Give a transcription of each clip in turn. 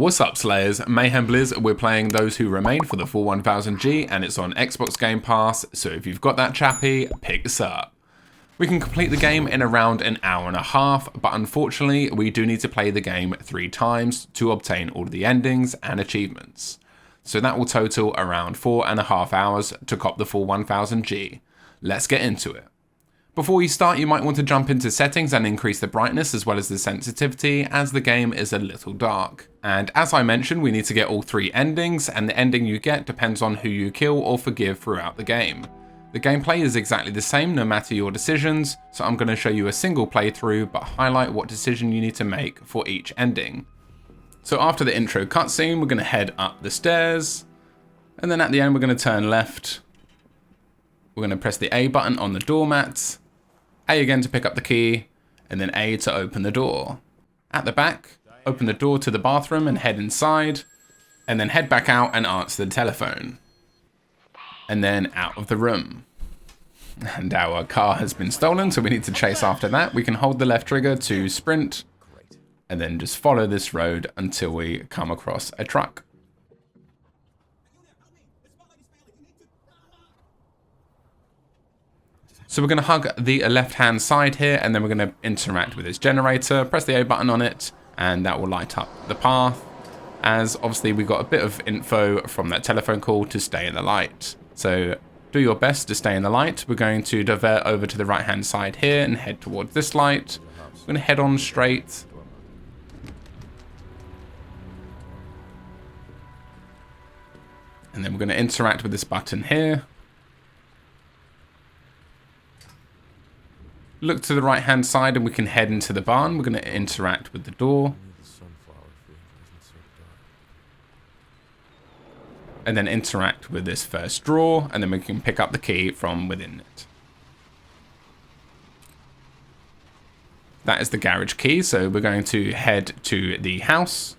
What's up, Slayers? Mayhem Blizz. We're playing Those Who Remain for the full 1000G, and it's on Xbox Game Pass, so if you've got that chappy, pick this up. We can complete the game in around an hour and a half, but unfortunately we do need to play the game 3 times to obtain all of the endings and achievements. So that will total around 4.5 hours to cop the full 1000G. Let's get into it. Before you start, you might want to jump into settings and increase the brightness as well as the sensitivity, as the game is a little dark. And as I mentioned, we need to get all 3 endings, and the ending you get depends on who you kill or forgive throughout the game. The gameplay is exactly the same no matter your decisions, so I'm going to show you a single playthrough but highlight what decision you need to make for each ending. So after the intro cutscene, we're going to head up the stairs, and then at the end we're going to turn left. We're going to press the A button on the doormat, A again to pick up the key, and then A to open the door. At the back, open the door to the bathroom and head inside, and then head back out and answer the telephone. And then out of the room. And our car has been stolen, so we need to chase after that. We can hold the left trigger to sprint, and then just follow this road until we come across a truck. So we're going to hug the left-hand side here, and then we're going to interact with this generator, press the A button on it, and that will light up the path, as obviously we got a bit of info from that telephone call to stay in the light. So do your best to stay in the light. We're going to divert over to the right-hand side here and head towards this light. We're going to head on straight. And then we're going to interact with this button here. Look to the right hand side and we can head into the barn. We're going to interact with the door. And then interact with this first drawer, and then we can pick up the key from within it. That is the garage key, so we're going to head to the house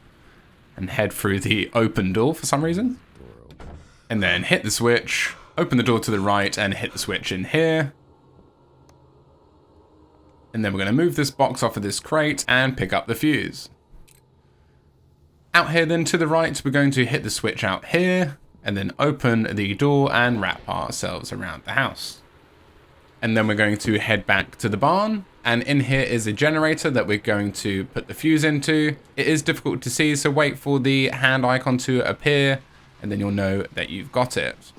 and head through the open door for some reason. And then hit the switch, open the door to the right and hit the switch in here. And then we're going to move this box off of this crate and pick up the fuse. Out here then to the right, we're going to hit the switch out here and then open the door and wrap ourselves around the house. And then we're going to head back to the barn, and in here is a generator that we're going to put the fuse into. It is difficult to see, so wait for the hand icon to appear and then you'll know that you've got it.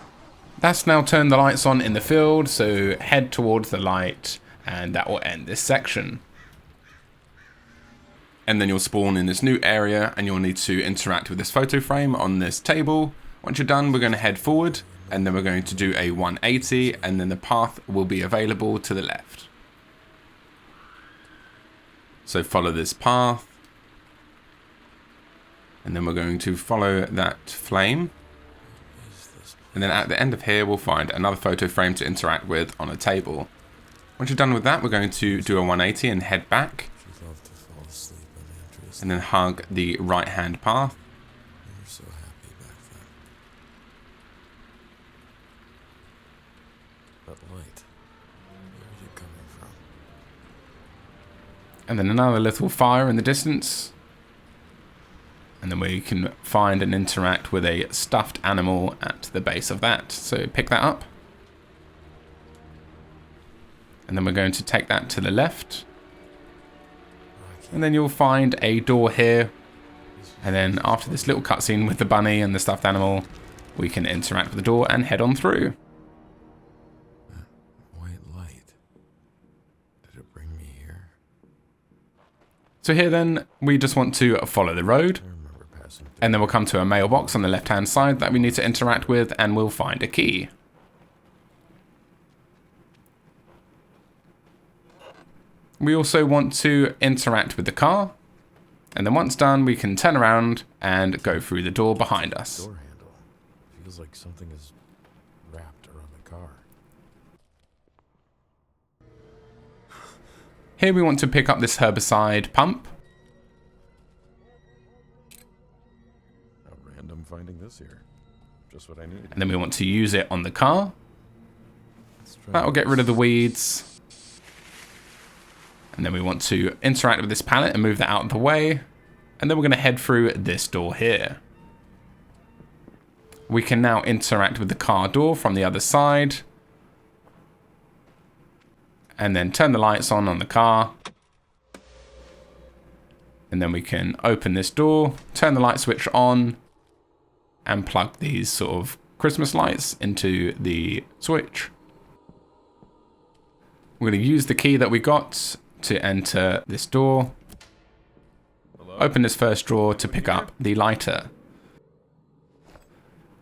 That's now turned the lights on in the field, so head towards the light and that will end this section. And then you'll spawn in this new area and you'll need to interact with this photo frame on this table. Once you're done, we're going to head forward and then we're going to do a 180 and then the path will be available to the left. So follow this path. And then we're going to follow that flame. And then at the end of here, we'll find another photo frame to interact with on a table. Once you're done with that, we're going to do a 180 and head back. And then hug the right-hand path. And then another little fire in the distance. And then we can find and interact with a stuffed animal at the base of that. So pick that up. And then we're going to take that to the left. And then you'll find a door here. And then after this little cutscene with the bunny and the stuffed animal, we can interact with the door and head on through. White light. Did it bring me here? So here then, we just want to follow the road. And then we'll come to a mailbox on the left-hand side that we need to interact with, and we'll find a key. We also want to interact with the car. And then once done, we can turn around and go through the door behind us. Door handle. Feels like something is wrapped around the car. Here we want to pick up this herbicide pump. Random finding this here. Just what I need. And then we want to use it on the car. That will get rid of the weeds. And then we want to interact with this pallet and move that out of the way. And then we're going to head through this door here. We can now interact with the car door from the other side. And then turn the lights on the car. And then we can open this door, turn the light switch on, and plug these sort of Christmas lights into the switch. We're going to use the key that we got to enter this door. Hello? Open this first drawer to pick up the lighter.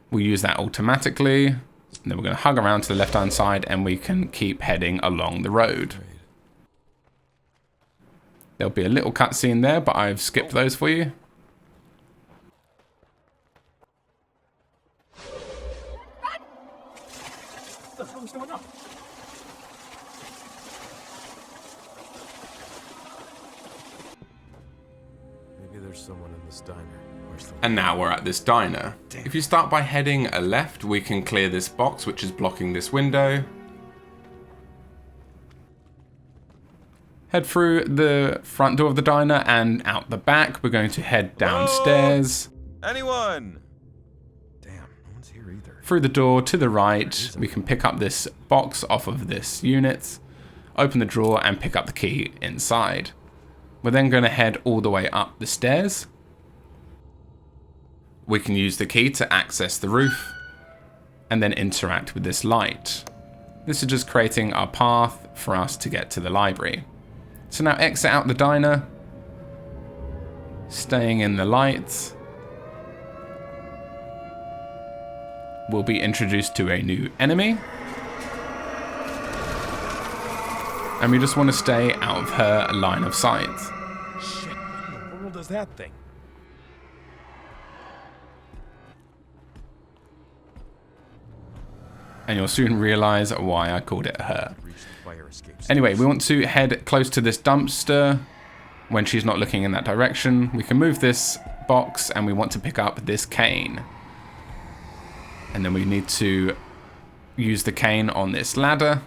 We'll use that automatically. And then we're going to hug around to the left-hand side and we can keep heading along the road. There'll be a little cutscene there, but I've skipped those for you. What the hell is going on? Maybe there's someone in this diner. Where's the... And now we're at this diner. If you start by heading left, we can clear this box which is blocking this window. Head through the front door of the diner and out the back. We're going to head downstairs. Anyone? Damn, no one's here either. Through the door to the right, we can pick up this box off of this unit, open the drawer and pick up the key inside. We're then going to head all the way up the stairs. We can use the key to access the roof and then interact with this light. This is just creating our path for us to get to the library. So now exit out the diner, staying in the lights. We'll be introduced to a new enemy. And we just want to stay out of her line of sight. Shit, what in the world is that thing? And you'll soon realize why I called it her. Reach the fire escape. Anyway, we want to head close to this dumpster when she's not looking in that direction. We can move this box and we want to pick up this cane. And then we need to use the cane on this ladder.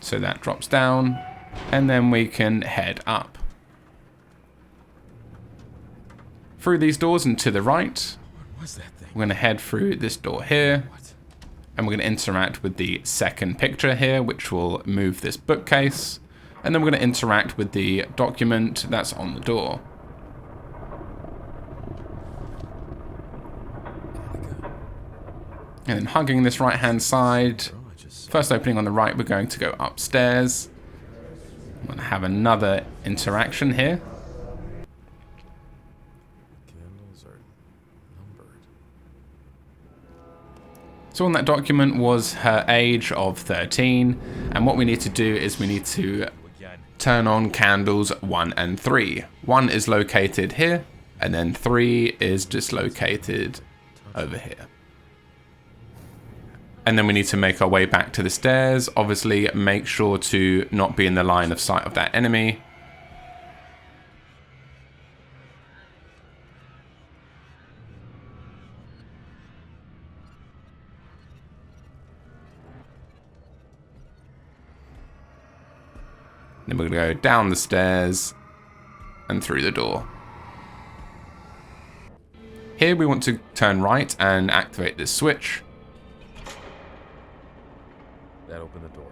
So that drops down. And then we can head up. Through these doors and to the right. What was that thing? We're going to head through this door here. What? And we're going to interact with the second picture here, which will move this bookcase. And then we're going to interact with the document that's on the door. And then hugging this right-hand side. First opening on the right, we're going to go upstairs. I'm going to have another interaction here. Candles are numbered. So on that document was her age of 13, and what we need to do is we need to turn on candles 1 and 3. 1 is located here, and then 3 is just located over here. And then we need to make our way back to the stairs. Obviously, make sure to not be in the line of sight of that enemy. Then we're going to go down the stairs and through the door. Here we want to turn right and activate this switch. That opened the door.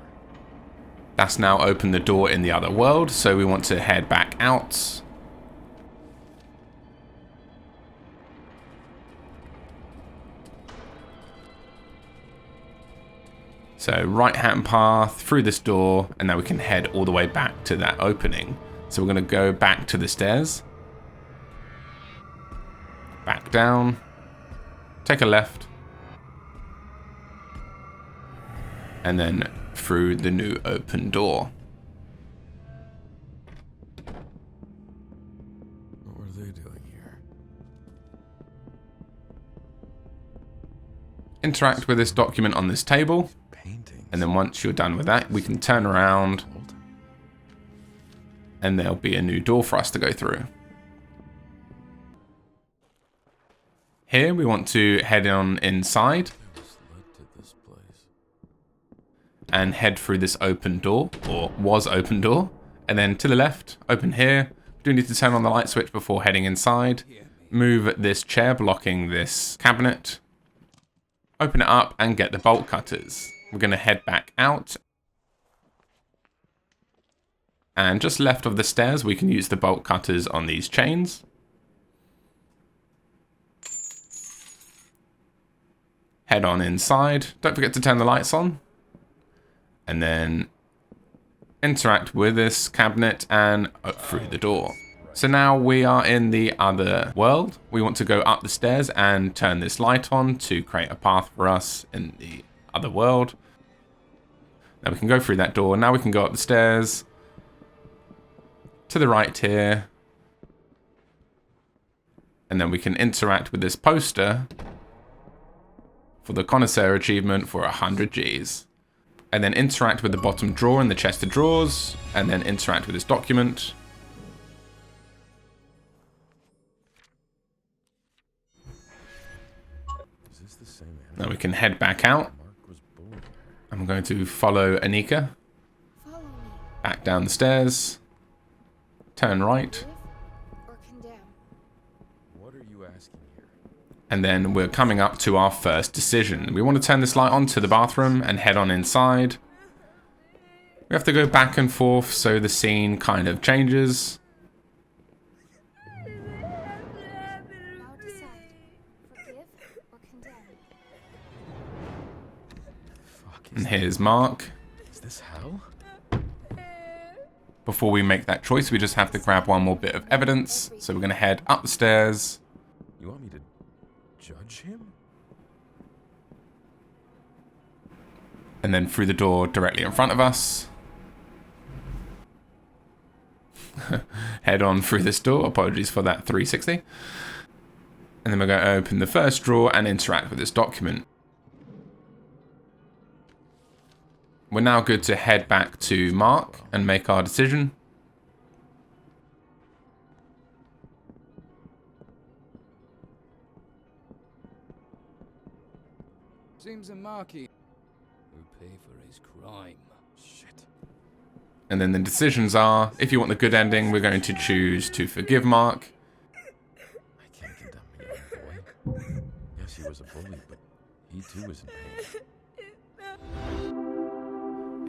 That's now opened the door in the other world, so we want to head back out. So right-hand path through this door, and now we can head all the way back to that opening. So we're going to go back to the stairs. Back down. Take a left. And then through the new open door. What were they doing here? Interact with this document on this table. Paintings. And then once you're done with that, we can turn around. And there'll be a new door for us to go through. Here we want to head on inside. And head through this open door, or was open door. And then to the left, open here. Do need to turn on the light switch before heading inside. Move this chair blocking this cabinet. Open it up and get the bolt cutters. We're going to head back out. And just left of the stairs, we can use the bolt cutters on these chains. Head on inside. Don't forget to turn the lights on. And then interact with this cabinet and up through the door. So now we are in the other world. We want to go up the stairs and turn this light on to create a path for us in the other world. Now we can go through that door. Now we can go up the stairs to the right here. And then we can interact with this poster for the Connoisseur achievement for 100 Gs. And then interact with the bottom drawer in the chest of drawers. And then interact with this document. Now we can head back out. I'm going to follow Anika. Back down the stairs. Turn right. And then we're coming up to our first decision. We want to turn this light on to the bathroom and head on inside. We have to go back and forth so the scene kind of changes. And here's Mark. Is this hell? Before we make that choice, we just have to grab one more bit of evidence. So we're going to head up the stairs. You want me to judge him? And then through the door directly in front of us. Head on through this door. Apologies for that 360. And then we're going to open the first drawer and interact with this document. We're now good to head back to Mark and make our decision. Seems a Marky will pay for his crime. Shit. And then the decisions are, if you want the good ending, we're going to choose to forgive Mark. I can't condemn a young boy. Yes, he was a bully, but he too was in pain.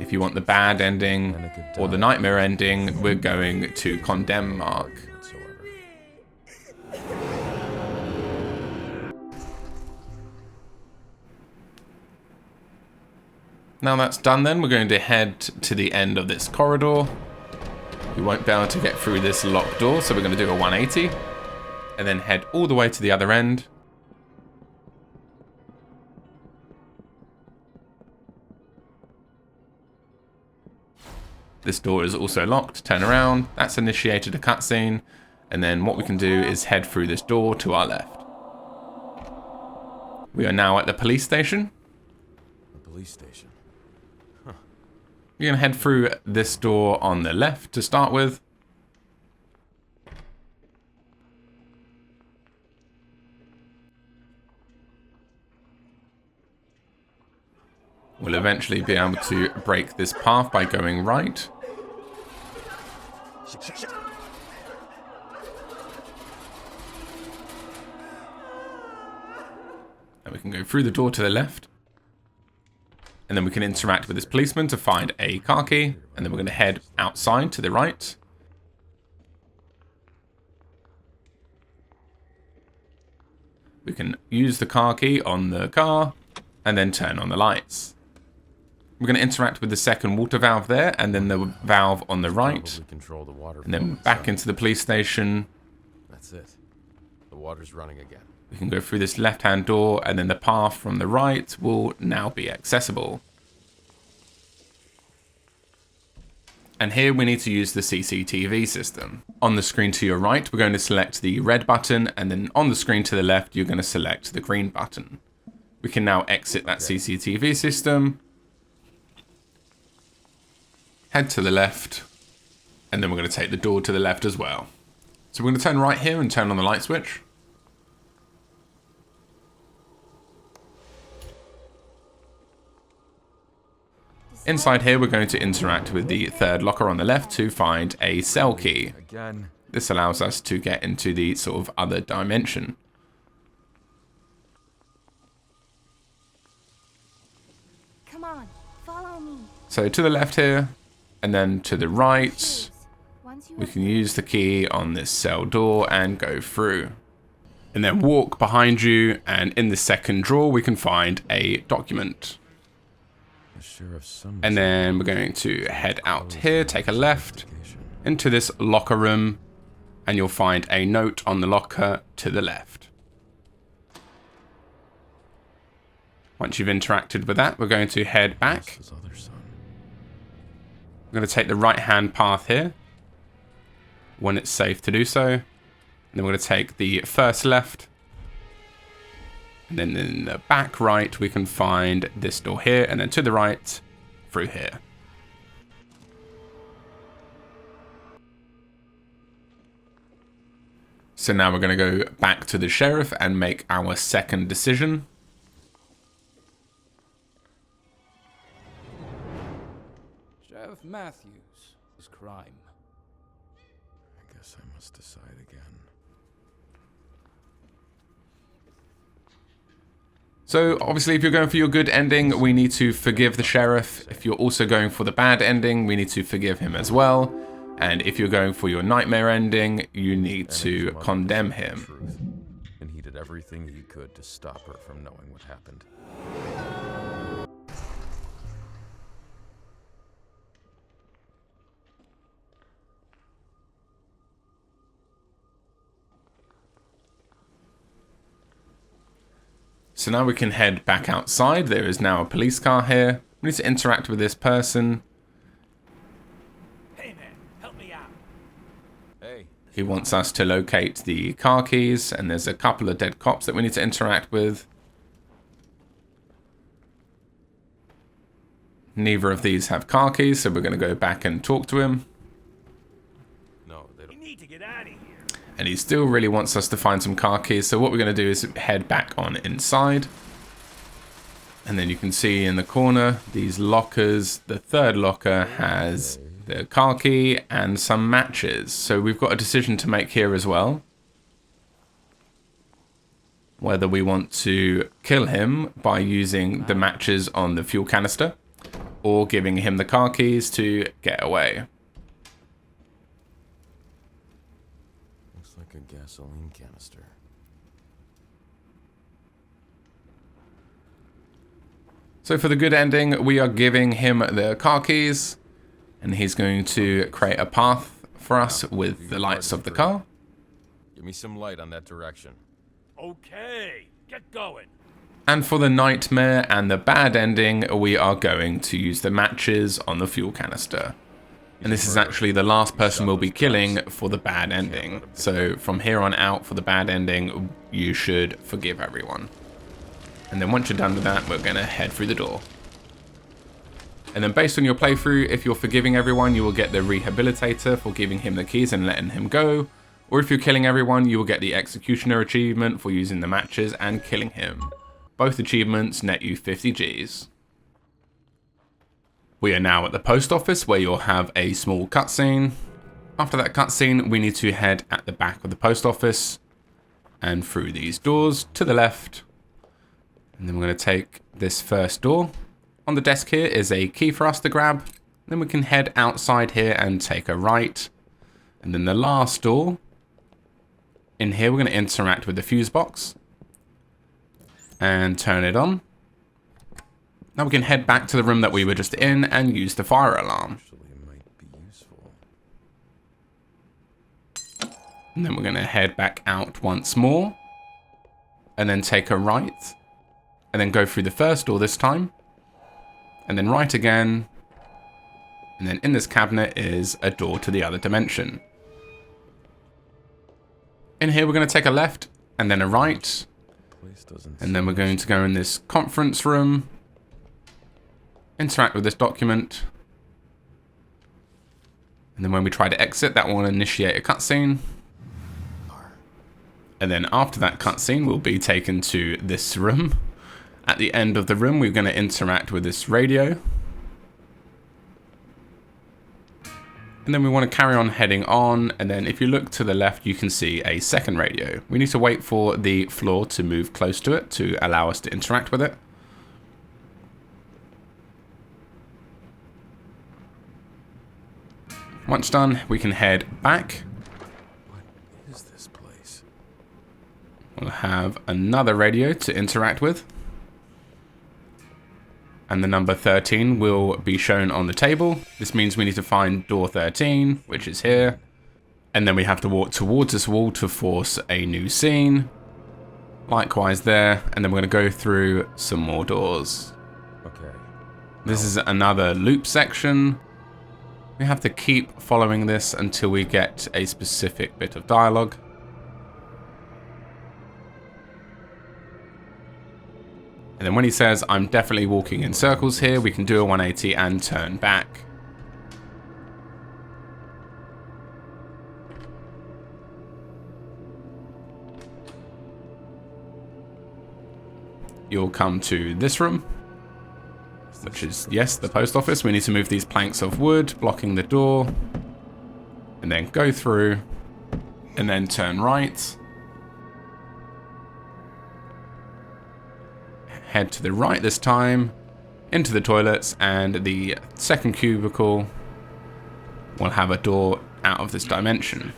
If you want the bad ending or the nightmare ending, we're going to condemn Mark. Now that's done then, we're going to head to the end of this corridor. We won't be able to get through this locked door, so we're going to do a 180. And then head all the way to the other end. This door is also locked. Turn around. That's initiated a cutscene. And then what we can do is head through this door to our left. We are now at the police station. The police station. Huh. You're going to head through this door on the left to start with. We'll eventually be able to break this path by going right. And we can go through the door to the left. And then we can interact with this policeman to find a car key. And then we're going to head outside to the right. We can use the car key on the car and then turn on the lights. We're going to interact with the second water valve there, and then the valve on the right. Control the water, and then back into the police station. That's it. The water's running again. We can go through this left-hand door, and then the path from the right will now be accessible. And here we need to use the CCTV system. On the screen to your right, we're going to select the red button, and then on the screen to the left, you're going to select the green button. We can now exit that CCTV system. Head to the left, and then we're going to take the door to the left as well. So we're going to turn right here and turn on the light switch. Inside here, we're going to interact with the third locker on the left to find a cell key. Again. This allows us to get into the sort of other dimension. Come on, follow me. So to the left here, and then to the right, Please. Once you we have can use the key on this cell door and go through. And then walk behind you, and in the second drawer we can find a document. The sheriff's son. And then we're going to head out here, take a left, into this locker room, and you'll find a note on the locker to the left. Once you've interacted with that, we're going to head back. His other son. We're going to take the right-hand path here, when it's safe to do so. And then we're going to take the first left. And then in the back right, we can find this door here, and then to the right, through here. So now we're going to go back to the sheriff and make our second decision. Sheriff Matthews' crime. I guess I must decide again. So obviously if you're going for your good ending, we need to forgive the sheriff. If you're also going for the bad ending, we need to forgive him as well. And if you're going for your nightmare ending, you need And his to mother condemn told the him. truth, and he did everything he could to stop her from knowing what happened. So now we can head back outside. There is now a police car here. We need to interact with this person. Hey man, help me out. Hey, He wants us to locate the car keys, and there's a couple of dead cops that we need to interact with. Neither of these have car keys, so we're going to go back and talk to him. no, they We don't. need to get out of here. And he still really wants us to find some car keys, so what we're going to do is head back on inside. And then you can see in the corner, these lockers. The third locker has the car key and some matches. So we've got a decision to make here as well. Whether we want to kill him by using the matches on the fuel canister, or giving him the car keys to get away. Looks like a gasoline canister. So for the good ending, we are giving him the car keys, and he's going to create a path for us with the lights of the car. Give me some light on that direction. Okay, get going. And for the nightmare and the bad ending, we are going to use the matches on the fuel canister. And this is actually the last person we'll be killing for the bad ending. So from here on out, for the bad ending, you should forgive everyone. And then once you're done with that, we're going to head through the door. And then based on your playthrough, if you're forgiving everyone, you will get the Rehabilitator for giving him the keys and letting him go. Or if you're killing everyone, you will get the Executioner achievement for using the matches and killing him. Both achievements net you 50 Gs. We are now at the post office, where you'll have a small cutscene. After that cutscene, we need to head at the back of the post office and through these doors to the left. And then we're going to take this first door. On the desk here is a key for us to grab. Then we can head outside here and take a right. And then the last door, in here we're going to interact with the fuse box and turn it on. Now we can head back to the room that we were just in and use the fire alarm. Actually, it might be useful. And then we're going to head back out once more. And then take a right. And then go through the first door this time. And then right again. And then in this cabinet is a door to the other dimension. In here we're going to take a left and then a right. Place doesn't And then we're seem going to go in this conference room. Interact with this document. And then when we try to exit, that will initiate a cutscene. And then after that cutscene, we'll be taken to this room. At the end of the room, we're going to interact with this radio. And And then we want to carry on heading on, and then if you look to the left you can see a second radio. We need to wait for the floor to move close to it to allow us to interact with it. Once done, we can head back. What is this place? We'll have another radio to interact with. And the number 13 will be shown on the table. This means we need to find door 13, which is here. And then we have to walk towards this wall to force a new scene. Likewise there, and then we're going to go through some more doors. Okay. This is another loop section. We have to keep following this until we get a specific bit of dialogue. And then when he says, I'm definitely walking in circles here, we can do a 180 and turn back. You'll come to this room, which is, yes, the post office. We need to move these planks of wood, blocking the door. And then go through, and then turn right. Head to the right this time, into the toilets, and the second cubicle will have a door out of this dimension.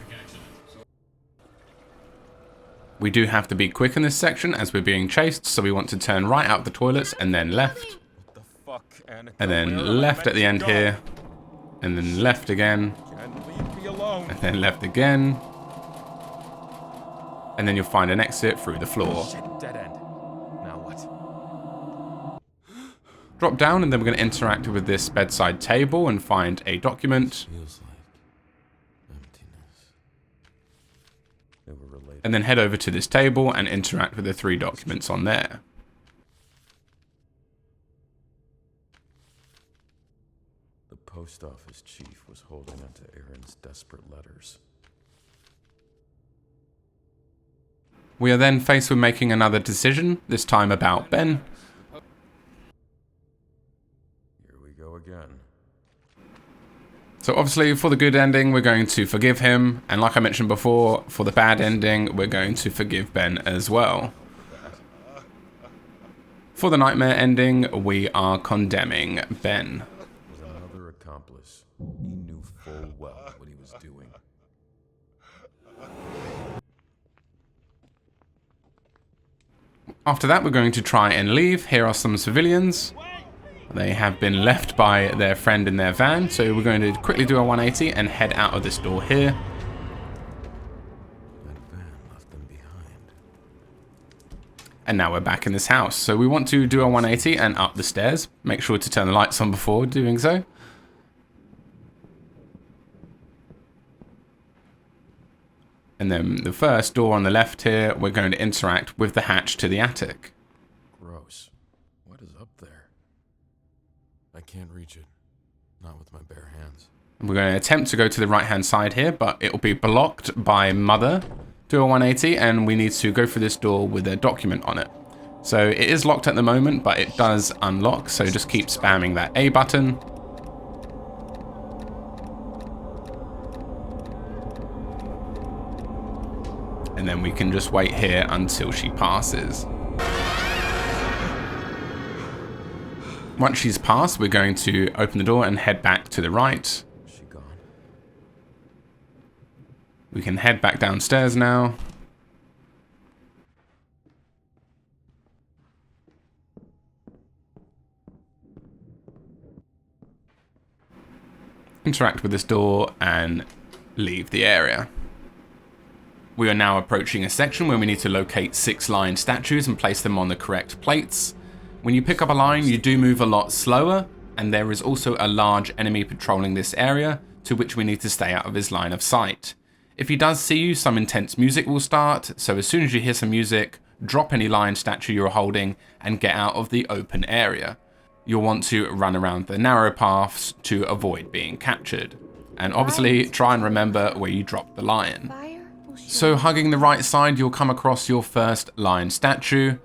We do have to be quick in this section as we're being chased, so we want to turn right out the toilets and then left. What the fuck, Annika? And then Where am I left at the meant end to go? here, and then left again, And leave me alone. and then left again. And then you'll find an exit through the floor. Shit, dead end. Now what? Drop down, and then we're going to interact with this bedside table and find a document. Feels like emptiness. They were related. And then head over to this table and interact with the 3 documents on there. The post office chief was holding onto Aaron's desperate letters. We are then faced with making another decision, this time about Ben. Here we go again. So obviously for the good ending we're going to forgive him, and like I mentioned before, for the bad ending we're going to forgive Ben as well. For the nightmare ending we are condemning Ben. Was another accomplice. He knew full well what he was doing. After that we're going to try and leave. Here are some civilians. They have been left by their friend in their van, so we're going to quickly do a 180 and head out of this door here. That van left them behind. And now we're back in this house. So we want to do a 180 and up the stairs. Make sure to turn the lights on before doing so. And then the first door on the left here, we're going to interact with the hatch to the attic. Gross. What is up there? I can't reach it. Not with my bare hands. We're going to attempt to go to the right-hand side here, but it will be blocked by Mother. Do a 180, and we need to go through this door with a document on it. So it is locked at the moment, but it does unlock, so just keep spamming that A button. And then we can just wait here until she passes. Once she's passed, we're going to open the door and head back to the right. Is she gone? We can head back downstairs now. Interact with this door and leave the area. We are now approaching a section where we need to locate 6 lion statues and place them on the correct plates. When you pick up a lion, you do move a lot slower, and there is also a large enemy patrolling this area, to which we need to stay out of his line of sight. If he does see you, some intense music will start, so as soon as you hear some music, drop any lion statue you're holding and get out of the open area. You'll want to run around the narrow paths to avoid being captured. And obviously, try and remember where you dropped the lion. So hugging the right side, you'll come across your first lion statue.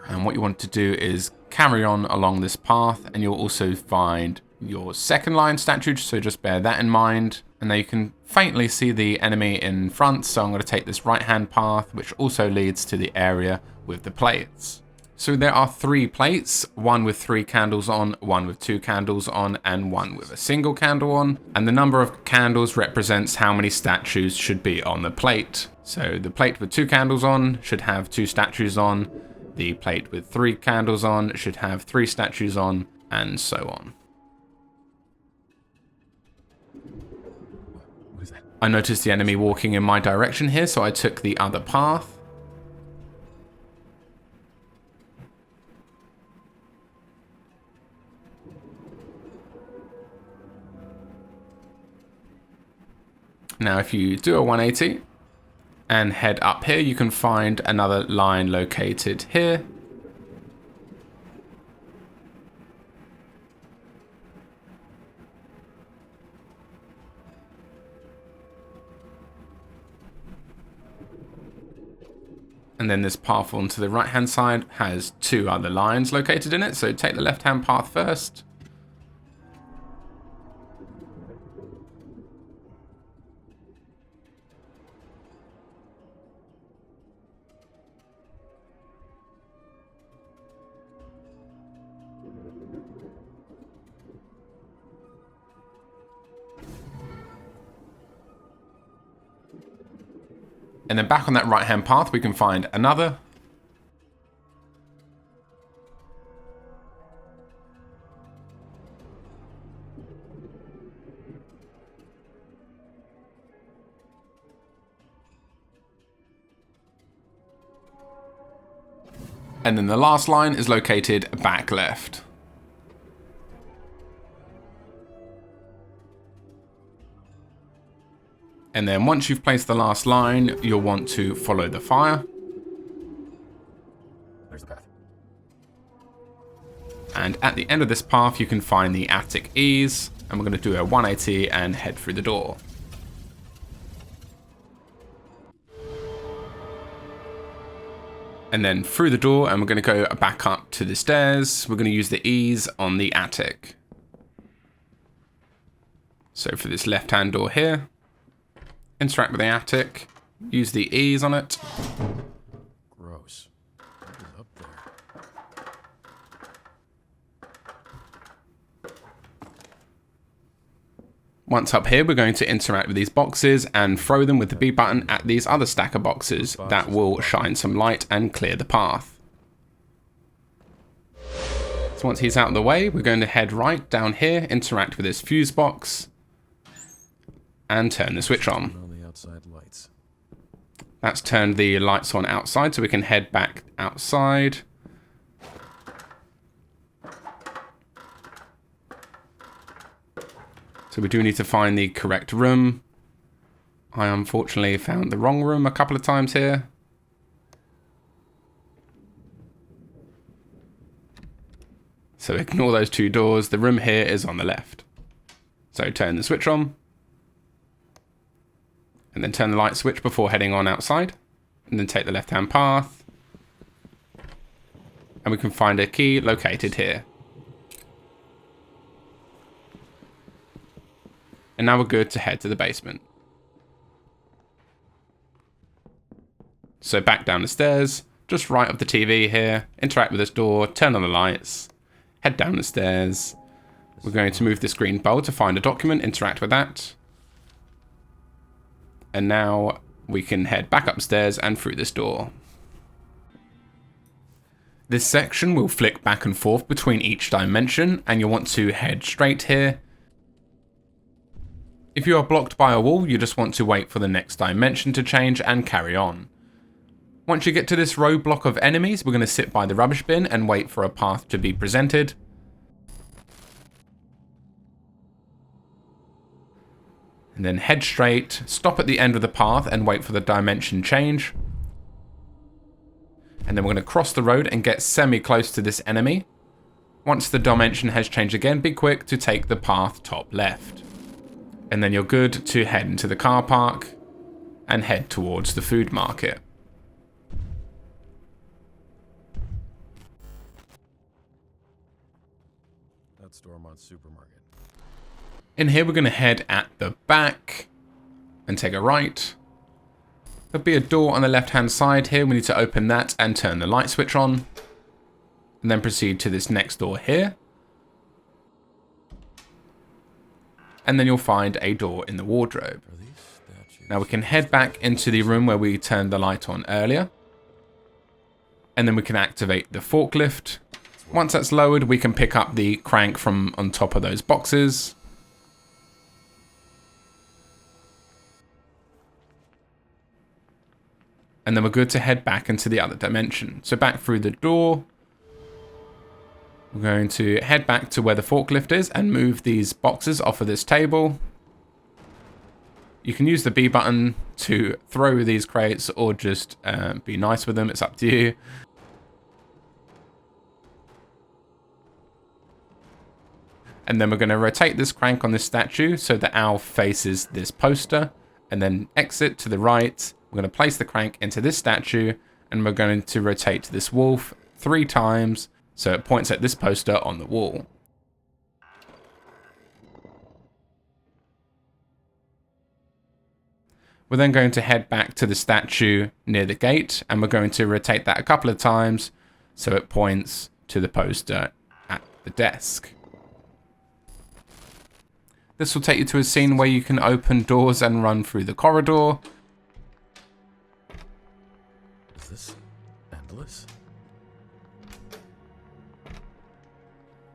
And what you want to do is carry on along this path, and you'll also find your second line statue, so just bear that in mind. And now you can faintly see the enemy in front, so I'm going to take this right-hand path, which also leads to the area with the plates. So there are 3 plates, one with 3 candles on, one with 2 candles on, and one with a single candle on. And the number of candles represents how many statues should be on the plate. So the plate with 2 candles on should have 2 statues on. The plate with 3 candles on should have 3 statues on, and so on. What is that? I noticed the enemy walking in my direction here, so I took the other path. Now if you do a 180 and head up here, you can find another line located here. And then this path onto the right hand side has 2 other lines located in it, so take the left hand path first. And then back on that right hand path we can find another. And then the last line is located back left. And then once you've placed the last line, you'll want to follow the fire. There's the path. And at the end of this path, you can find the attic ease. And we're going to do a 180 and head through the door. And then through the door, and we're going to go back up to the stairs. We're going to use the ease on the attic. So for this left-hand door here, interact with the attic, use the ease on it. Gross. What is up there? Once up here, we're going to interact with these boxes and throw them with the B button at these other stack of boxes. That will shine some light and clear the path. So once he's out of the way, we're going to head right down here, interact with this fuse box, and turn the switch on. Turn on the outside lights. That's turned the lights on outside, so we can head back outside. So we do need to find the correct room. I unfortunately found the wrong room a couple of times here. So ignore those 2 doors. The room here is on the left. So turn the switch on. And then turn the light switch before heading on outside. And then take the left-hand path. And we can find a key located here. And now we're good to head to the basement. So back down the stairs, just right of the TV here, interact with this door, turn on the lights, head down the stairs. We're going to move this green bowl to find a document, interact with that. And now we can head back upstairs and through this door. This section will flick back and forth between each dimension, and you'll want to head straight here. If you are blocked by a wall, you just want to wait for the next dimension to change and carry on. Once you get to this roadblock of enemies, we're going to sit by the rubbish bin and wait for a path to be presented. And then head straight, stop at the end of the path and wait for the dimension change. And then we're going to cross the road and get semi-close to this enemy. Once the dimension has changed again, be quick to take the path top left. And then you're good to head into the car park and head towards the food market. That's Stormont's supermarket. In here, we're going to head at the back and take a right. There'll be a door on the left-hand side here. We need to open that and turn the light switch on. And then proceed to this next door here. And then you'll find a door in the wardrobe. Now we can head back into the room where we turned the light on earlier. And then we can activate the forklift. Once that's lowered, we can pick up the crank from on top of those boxes. And then we're good to head back into the other dimension. So back through the door. We're going to head back to where the forklift is and move these boxes off of this table. You can use the B button to throw these crates or just be nice with them. It's up to you. And then we're going to rotate this crank on this statue so the owl faces this poster. And then exit to the right. We're going to place the crank into this statue. And we're going to rotate this wolf 3 times. So it points at this poster on the wall. We're then going to head back to the statue near the gate, and we're going to rotate that a couple of times so it points to the poster at the desk. This will take you to a scene where you can open doors and run through the corridor. Is this endless?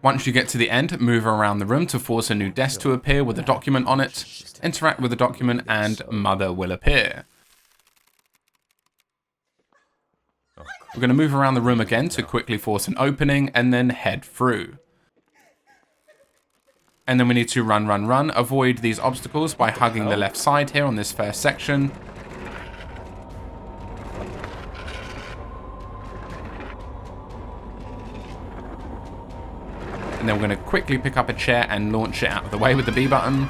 Once you get to the end, move around the room to force a new desk to appear with a document on it. Interact with the document and Mother will appear. We're going to move around the room again to quickly force an opening and then head through. And then we need to run. Avoid these obstacles by hugging the left side here on this first section. And then we're going to quickly pick up a chair and launch it out of the way with the B button.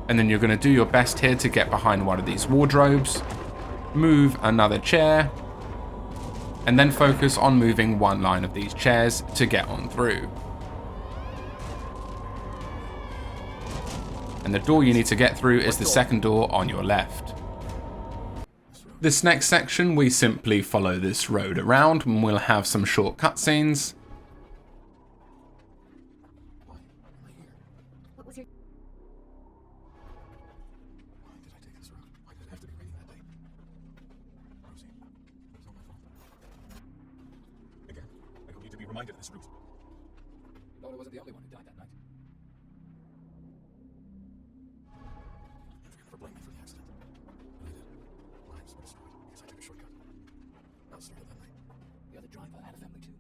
And then you're going to do your best here to get behind one of these wardrobes. Move another chair. And then focus on moving one line of these chairs to get on through. And the door you need to get through is the second door on your left. This next section, we simply follow this road around and we'll have some short cutscenes. What was your... Why did I take this route? Why did it have to be raining that day? Rosie, it was all my fault. Again, I don't need to be reminded of this route. Laura wasn't the only one who died that night. Never blame me for the accident. But I did. Lives were destroyed because I took a shortcut. Not started that night. The other driver had a family too.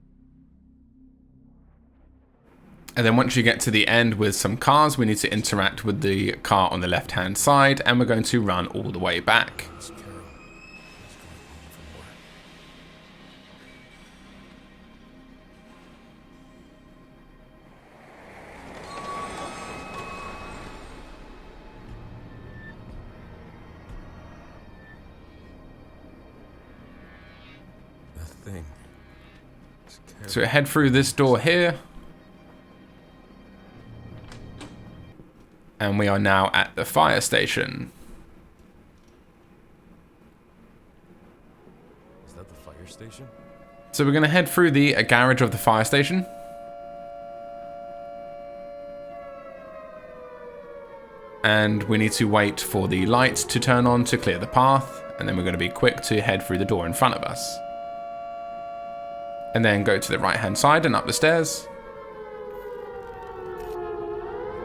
And then once you get to the end with some cars, we need to interact with the car on the left-hand side, and we're going to run all the way back. It's Carol. He's going home from work. That thing. It's Carol. So head through this door here. And we are now at the fire station. Is that the fire station? So we're going to head through the garage of the fire station. And we need to wait for the lights to turn on to clear the path. And then we're going to be quick to head through the door in front of us. And then go to the right-hand side and up the stairs.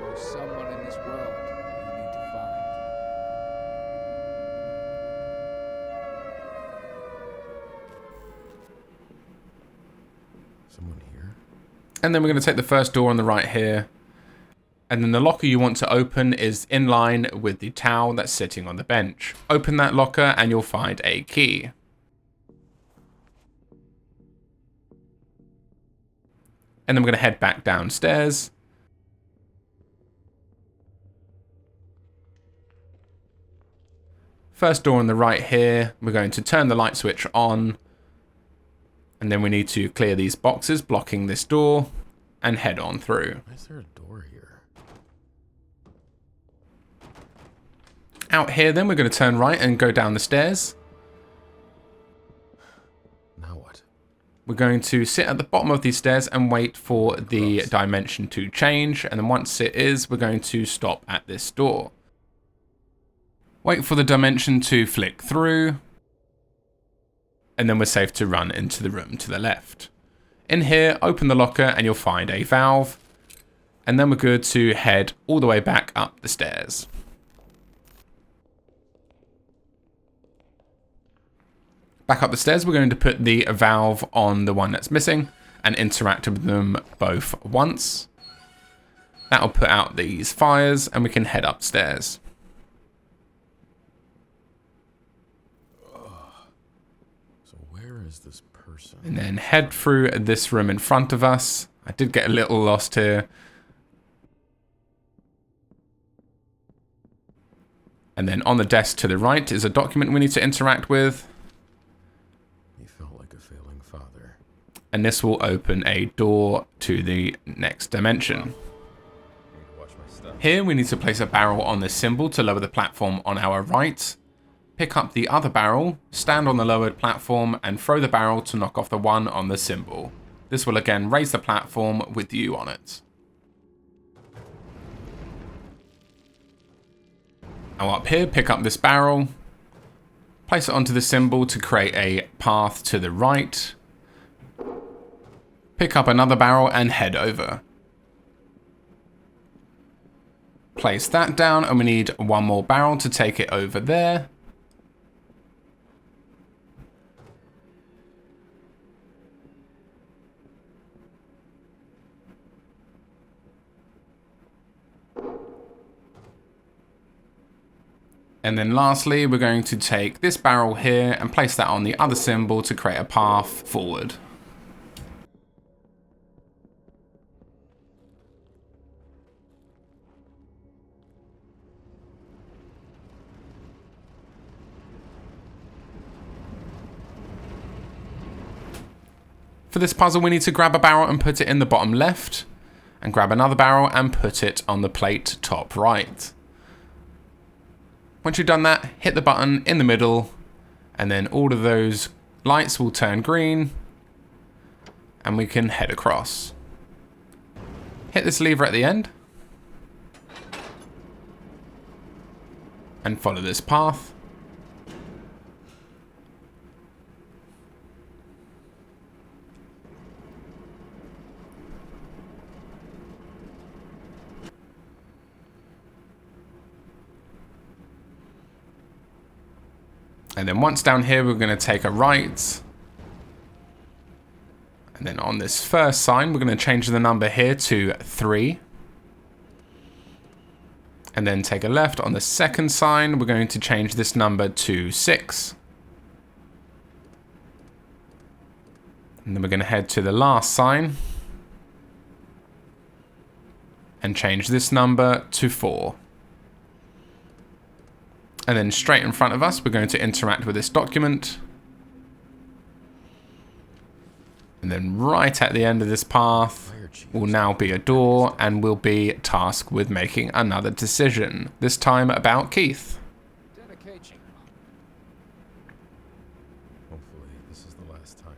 There's someone in this world that you need to find. Someone here? And then we're going to take the first door on the right here. And then the locker you want to open is in line with the towel that's sitting on the bench. Open that locker and you'll find a key. And then we're going to head back downstairs. First door on the right here, we're going to turn the light switch on. And then we need to clear these boxes blocking this door and head on through. Why is there a door here? Out here then, we're going to turn right and go down the stairs. Now what? We're going to sit at the bottom of these stairs and wait for the dimension to change. And then once it is, we're going to stop at this door. Wait for the dimension to flick through. And then we're safe to run into the room to the left. In here, open the locker and you'll find a valve. And then we're good to head all the way back up the stairs. Back up the stairs, we're going to put the valve on the one that's missing and interact with them both once. That'll put out these fires and we can head upstairs. So where is this person? And then head through this room in front of us. I did get a little lost here. And then on the desk to the right is a document we need to interact with. He felt like a failing father. And this will open a door to the next dimension. I need to watch my step. Here we need to place a barrel on this symbol to lower the platform on our right. Pick up the other barrel, stand on the lowered platform and throw the barrel to knock off the one on the symbol. This will again raise the platform with you on it. Now up here, pick up this barrel, place it onto the symbol to create a path to the right. Pick up another barrel and head over. Place that down and we need one more barrel to take it over there. And then lastly, we're going to take this barrel here and place that on the other symbol to create a path forward. For this puzzle, we need to grab a barrel and put it in the bottom left, and grab another barrel and put it on the plate top right. Once you've done that, hit the button in the middle, and then all of those lights will turn green, and we can head across. Hit this lever at the end, and follow this path. And then once down here, we're going to take a right. And then on this first sign, we're going to change the number here to 3. And then take a left on the second sign. We're going to change this number to 6. And then we're going to head to the last sign. And change this number to 4. And then straight in front of us, we're going to interact with this document. And then right at the end of this path will now be a door, and we'll be tasked with making another decision, this time about Keith. Dedication. Hopefully, this is the last time.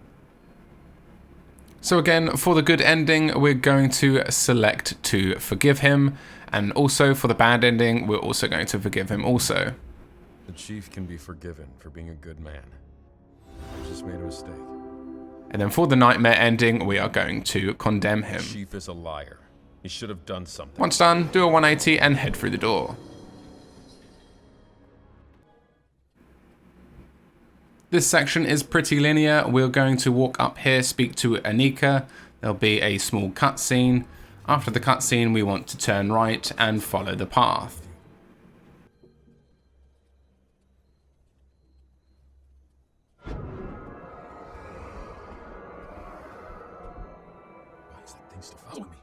So again, for the good ending, we're going to select to forgive him. And also for the bad ending, we're also going to forgive him also. The chief can be forgiven for being a good man. He just made a mistake. And then for the nightmare ending, we are going to condemn him. The chief is a liar. He should have done something. Once done, do a 180 and head through the door. This section is pretty linear. We're going to walk up here, speak to Anika. There'll be a small cutscene. After the cutscene, we want to turn right and follow the path. Why is that thing still following me?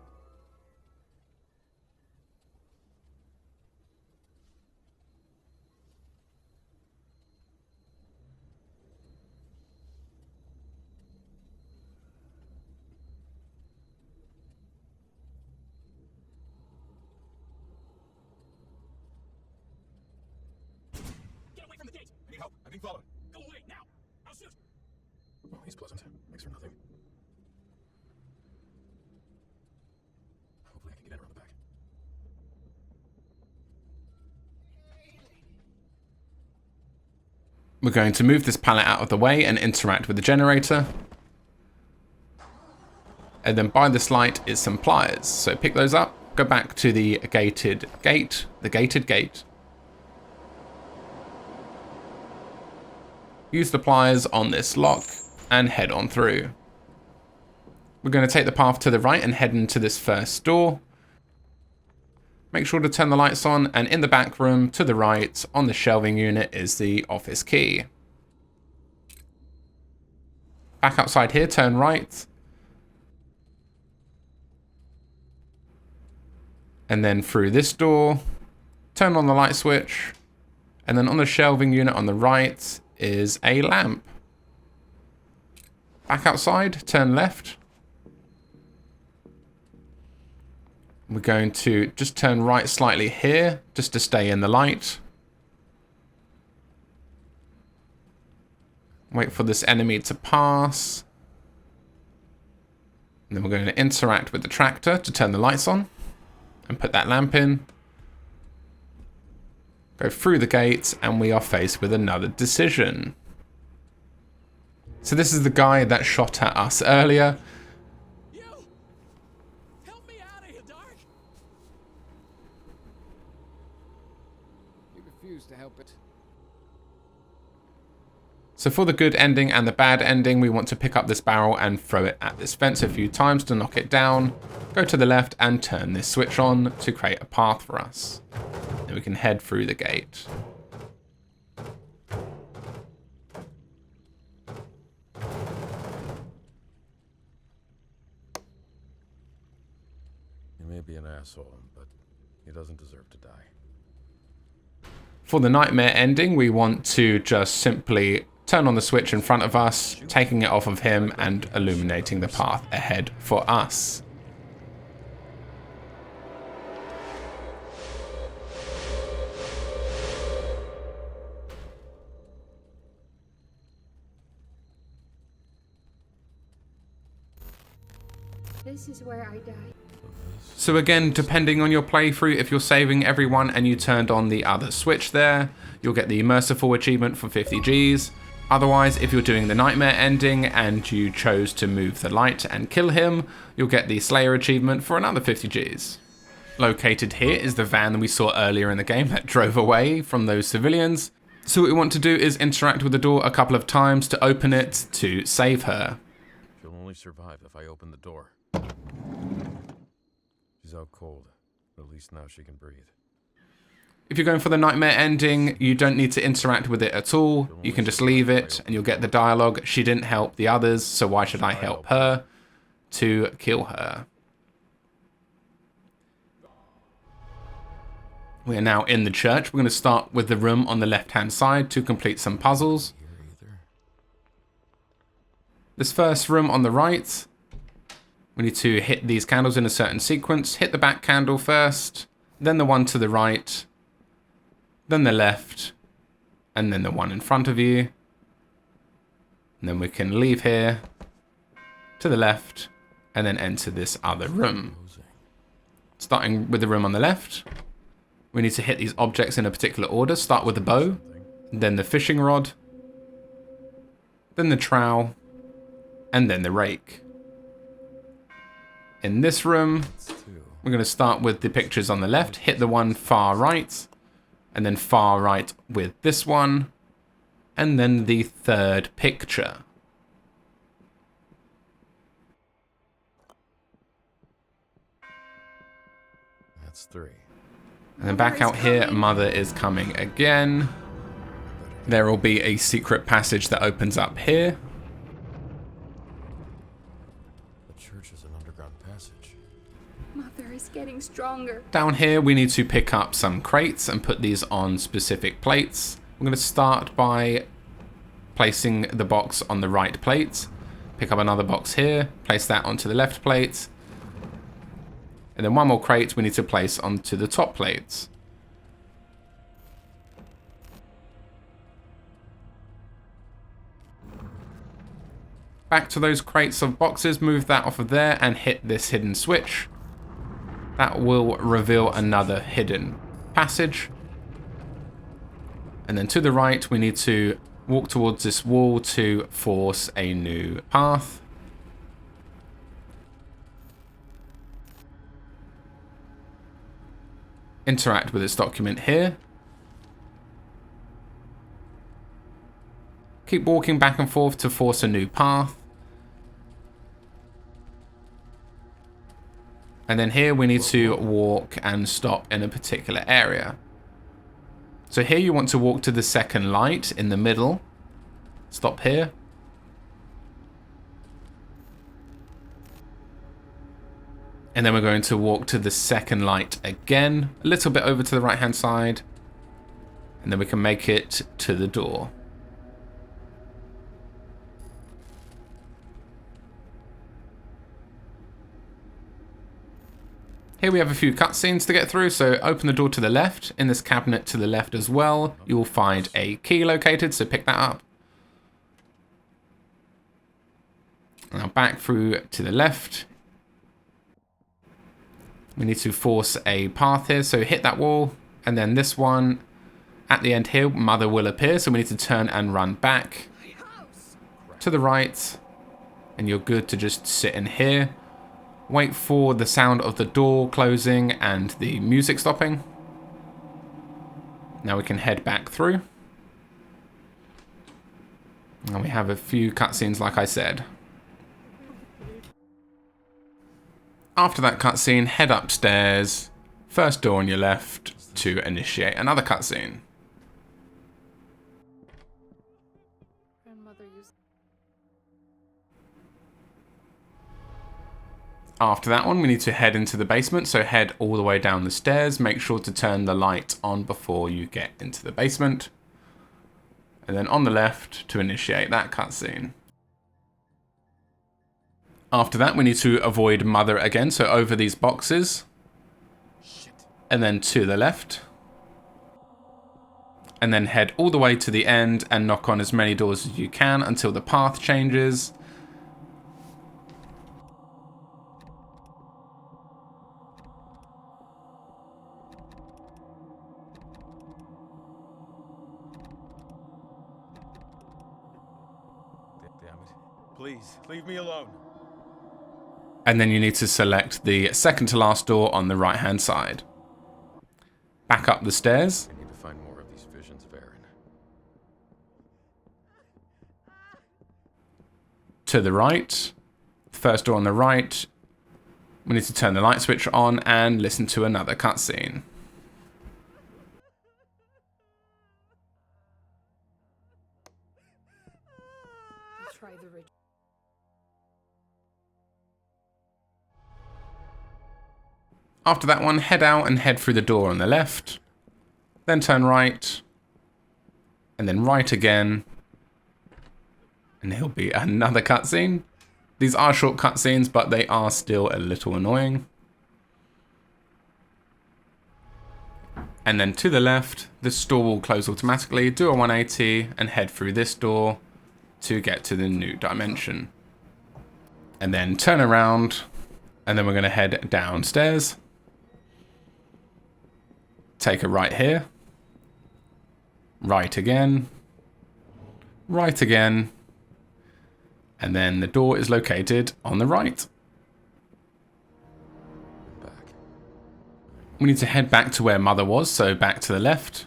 being followed. Go away, now! I'll shoot! Oh, he's pleasant. Thanks for nothing. Hopefully I can get in around the back. We're going to move this pallet out of the way and interact with the generator. And then by this light is some pliers. So pick those up, go back to the gated gate. Use the pliers on this lock and head on through. We're going to take the path to the right and head into this first door. Make sure to turn the lights on, and in the back room to the right on the shelving unit is the office key. Back outside here, turn right. And then through this door, turn on the light switch. And then on the shelving unit on the right is a lamp. Back outside, turn left. We're going to just turn right slightly here, just to stay in the light. Wait for this enemy to pass. And then we're going to interact with the tractor to turn the lights on. And put that lamp in. Go through the gate, and we are faced with another decision. So this is the guy that shot at us earlier. To help it. So for the good ending and the bad ending, we want to pick up this barrel and throw it at this fence a few times to knock it down. Go to the left and turn this switch on to create a path for us. Then we can head through the gate. He may be an asshole, but he doesn't deserve to die. For the nightmare ending, we want to just simply turn on the switch in front of us, taking it off of him and illuminating the path ahead for us. This is where I die. So again, depending on your playthrough, if you're saving everyone and you turned on the other switch there, you'll get the Merciful achievement for 50 Gs. Otherwise, if you're doing the nightmare ending and you chose to move the light and kill him, you'll get the Slayer achievement for another 50 Gs. Located here is the van that we saw earlier in the game that drove away from those civilians. So what we want to do is interact with the door a couple of times to open it to save her. She'll only survive if I open the door. She's out cold, but at least now she can breathe. If you're going for the nightmare ending, you don't need to interact with it at all. You can just leave it and you'll get the dialogue. She didn't help the others, so why should I help her to kill her? We are now in the church. We're going to start with the room on the left-hand side to complete some puzzles. This first room on the right, we need to hit these candles in a certain sequence. Hit the back candle first, then the one to the right, then the left, and then the one in front of you. And then we can leave here to the left and then enter this other room. Starting with the room on the left, we need to hit these objects in a particular order. Start with the bow, then the fishing rod, then the trowel, and then the rake. In this room, we're going to start with the pictures on the left, hit the one far right, and then far right with this one, and then the third picture. That's 3. And then back out here, Mother is coming again. There will be a secret passage that opens up here. Mother is getting stronger. Down here, we need to pick up some crates and put these on specific plates. We're going to start by placing the box on the right plate. Pick up another box here, place that onto the left plate. And then one more crate we need to place onto the top plates. back to those crates of boxes, move that off of there and hit this hidden switch. That will reveal another hidden passage. And then to the right, we need to walk towards this wall to force a new path. Interact with this document here. Keep walking back and forth to force a new path. And then here we need to walk and stop in a particular area. So here you want to walk to the second light in the middle. Stop here. And then we're going to walk to the second light again, a little bit over to the right hand side. And then we can make it to the door. Here we have a few cutscenes to get through, so open the door to the left. In this cabinet to the left as well, you will find a key located, so pick that up. Now back through to the left. We need to force a path here, so hit that wall, and then this one. At the end here, Mother will appear, so we need to turn and run back to the right, and you're good to just sit in here. Wait for the sound of the door closing and the music stopping. Now we can head back through. And we have a few cutscenes, like I said. After that cutscene, head upstairs, first door on your left, to initiate another cutscene. After that one, we need to head into the basement, so head all the way down the stairs. Make sure to turn the light on before you get into the basement. And then on the left to initiate that cutscene. After that, we need to avoid Mother again, so over these boxes. And then to the left. And then head all the way to the end and knock on as many doors as you can until the path changes. Damn it. Please, leave me alone. And then you need to select the second to last door on the right hand side. Back up the stairs. I need to find more of these visions of Aaron. To the right. First door on the right. We need to turn the light switch on and listen to another cutscene. Try the ridge. After that one, head out and head through the door on the left. Then turn right. And then right again. And there'll be another cutscene. These are short cutscenes, but they are still a little annoying. And then to the left, this door will close automatically. Do a 180 and head through this door to get to the new dimension. And then turn around. And then we're going to head downstairs. Take a right here. Right again. Right again. And then the door is located on the right. Back. We need to head back to where Mother was, so back to the left.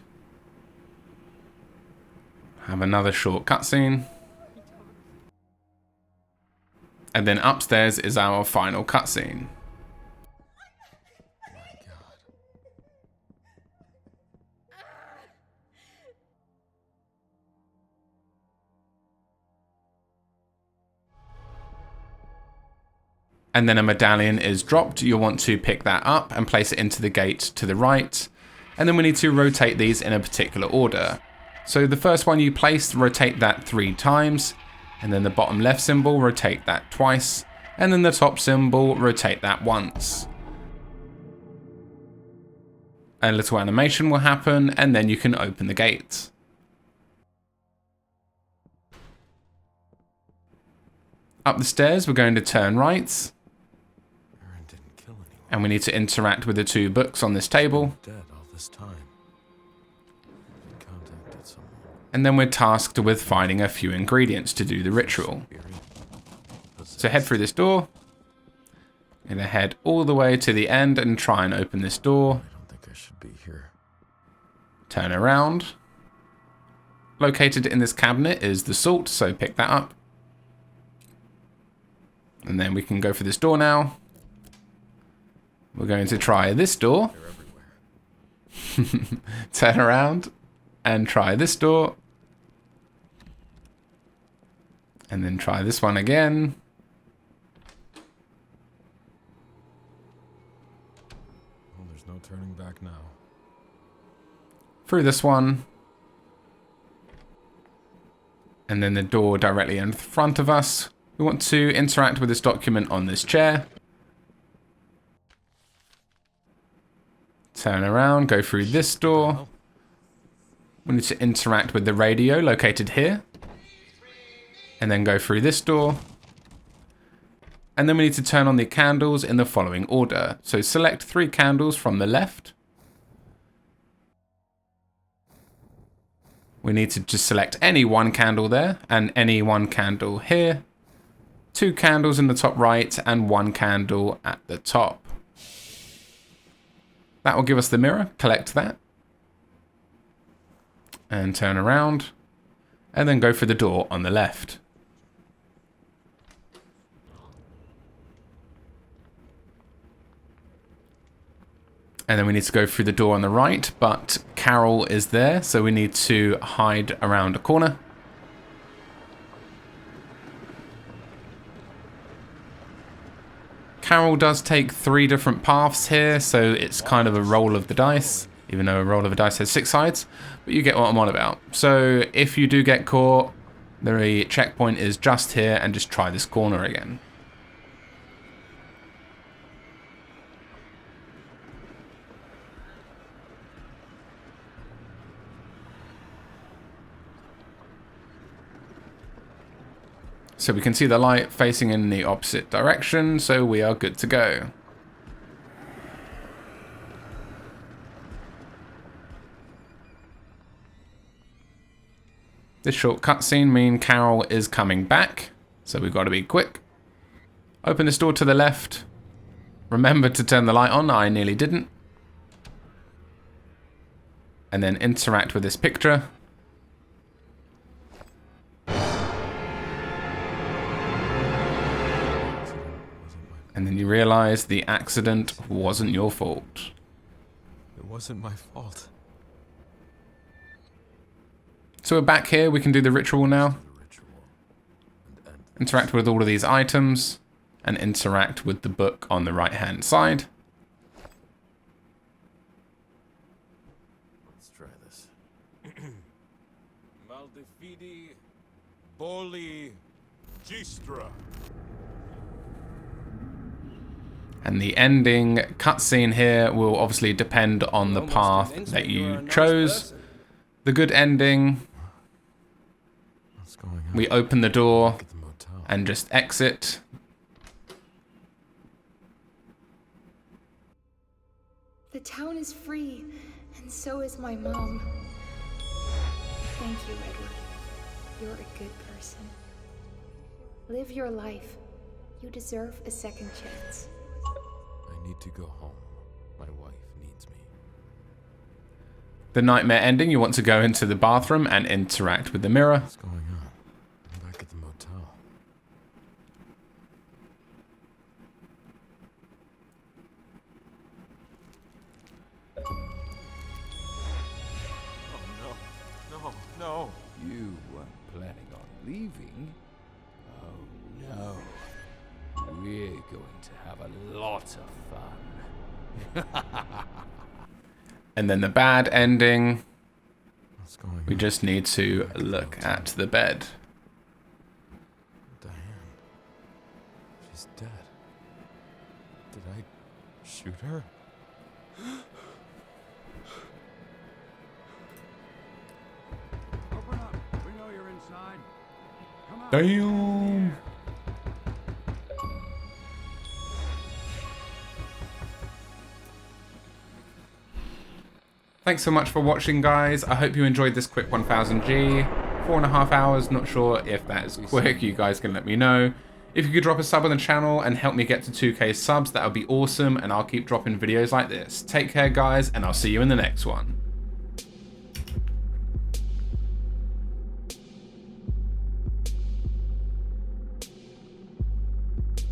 Have another short cutscene. And then upstairs is our final cutscene. And then a medallion is dropped. You'll want to pick that up and place it into the gate to the right. And then we need to rotate these in a particular order. So the first one you placed, rotate that 3 times. And then the bottom left symbol, rotate that twice. And then the top symbol, rotate that once. A little animation will happen, and then you can open the gate. Up the stairs, we're going to turn right. Aaron didn't kill anyone. And we need to interact with the 2 books on this table. Dead all this time. He contacted someone. And then we're tasked with finding a few ingredients to do the ritual. So head through this door. And head all the way to the end and try and open this door. I don't think I should be here. Turn around. Located in this cabinet is the salt, so pick that up. And then we can go for this door now. We're going to try this door. They're everywhere. Turn around and try this door. And then try this one again. Well, there's no turning back now. Through this one. And then the door directly in front of us. We want to interact with this document on this chair. Turn around, go through this door. We need to interact with the radio located here. And then go through this door. And then we need to turn on the candles in the following order. So select 3 candles from the left. We need to just select any 1 candle there and any 1 candle here. 2 candles in the top right and 1 candle at the top. That will give us the mirror. Collect that. And turn around. And then go for the door on the left. And then we need to go through the door on the right, but Carol is there, so we need to hide around a corner. Carol does take 3 different paths here, so it's kind of a roll of the dice, even though a roll of the dice has 6 sides, but you get what I'm on about. So if you do get caught, the checkpoint is just here, and just try this corner again. So we can see the light facing in the opposite direction, so we are good to go. This short cutscene means Carol is coming back, so we've got to be quick. Open this door to the left. Remember to turn the light on, I nearly didn't. And then interact with this picture. And then you realize the accident wasn't your fault. It wasn't my fault. So we're back here, we can do the ritual now. Interact with all of these items, and interact with the book on the right hand side. Let's try this. Maldefidi Boli Gistra. And the ending cutscene here will obviously depend on the path that you chose. The good ending, What's going on? we open the door At the motel. and just exit. The town is free, and so is my mom. Thank you, Edward. You're a good person. Live your life. You deserve a second chance. I need to go home. My wife needs me. The nightmare ending, you want to go into the bathroom and interact with the mirror. What's going on? I'm back at the motel. Oh no. No, no. You weren't planning on leaving. Oh no. We're going to have a lot of fun. And then the bad ending, What's going on? we just need to look at the bed. Diane. She's dead. Did I shoot her? Open up. We know you're inside. Come on. Damn. Thanks so much for watching, guys. I hope you enjoyed this quick 1000G. 4.5 hours, not sure if that is quick. You guys can let me know. If you could drop a sub on the channel and help me get to 2K subs, that would be awesome, and I'll keep dropping videos like this. Take care, guys, and I'll see you in the next one.